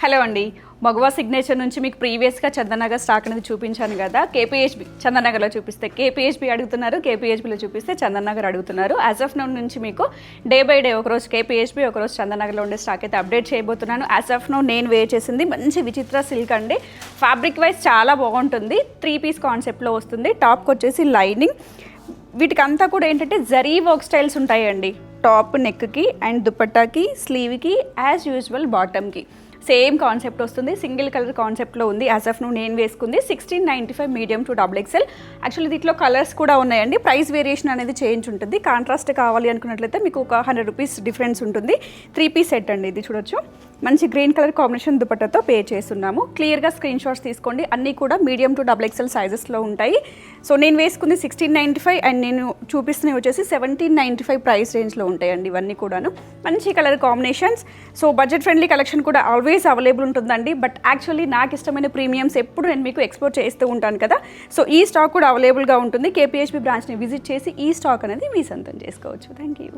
Hello అండి, మగవా signature నుంచి మీకు ప్రీవియస్గా చందనగర్ స్టాక్ అనేది చూపించాను కదా. కేపీహెచ్బి చందనగర్లో చూపిస్తే కేపీహెచ్బి అడుగుతున్నారు, కేపీహెచ్బిలో చూపిస్తే చందనగర్ అడుగుతున్నారు. యాజ్ ఆఫ్ నౌ నుంచి మీకు డే బై డే ఒకరోజు కేపీహెచ్బి, ఒకరోజు చందనగర్లో ఉండే స్టాక్ అయితే అప్డేట్ చేయబోతున్నాను. యాజ్ ఆఫ్ నౌ నేను వేర్ చేసింది మంచి విచిత్ర సిల్క్ అండి. ఫ్యాబ్రిక్ వైజ్ చాలా బాగుంటుంది. 3 పీస్ కాన్సెప్ట్లో వస్తుంది. టాప్కి వచ్చేసి లైనింగ్. వీటికి అంతా కూడా ఏంటంటే జరీ వర్క్ స్టైల్స్ ఉంటాయండి. టాప్ నెక్కి అండ్ దుపట్టాకి, స్లీవ్కి, యాజ్ యూజువల్ బాటమ్కి సేమ్ కాన్సెప్ట్ వస్తుంది. సింగిల్ కలర్ కాన్సెప్ట్లో ఉంది. యాజ్ ఆఫ్ నో నేను వేసుకుంది 1695 మీడియం టు XXL. యాక్చువల్లీ దీంట్లో కలర్స్ కూడా ఉన్నాయండి. ప్రైస్ వేరియేషన్ అనేది చేంజ్ ఉంటుంది. కాంట్రాస్ట్ కావాలి అనుకున్నట్లయితే మీకు ఒక 100 రూపీస్ డిఫరెన్స్ ఉంటుంది. 3 పీస్ సెట్ అండి ఇది. చూడొచ్చు, మంచి గ్రీన్ కలర్ కాంబినేషన్ దుపట్టాతో పే చేస్తున్నాము. క్లియర్గా స్క్రీన్ షాట్స్ తీసుకోండి. అన్నీ కూడా మీడియం టు XXL సైజెస్లో ఉంటాయి. సో నేను వేసుకుంది 1695 అండ్ నేను చూపిస్తున్నవి వచ్చేసి 1795 ప్రైస్ రేంజ్లో ఉంటాయండి. ఇవన్నీ కూడాను మంచి colour combinations. So budget friendly collection కూడా ఆల్వేస్ అవైలబుల్ ఉంటుందండి. బట్ యాక్చువల్లీ నాకు ఇష్టమైన ప్రీమియమ్స్ ఎప్పుడు నేను మీకు ఎక్స్పోర్ట్ చేస్తూ ఉంటాను కదా. సో ఈ స్టాక్ కూడా అవైలబుల్గా ఉంటుంది. కేపీహెచ్బి బ్రాంచ్ని విజిట్ చేసి ఈ స్టాక్ అనేది మీ సొంతం చేసుకోవచ్చు. Thank you.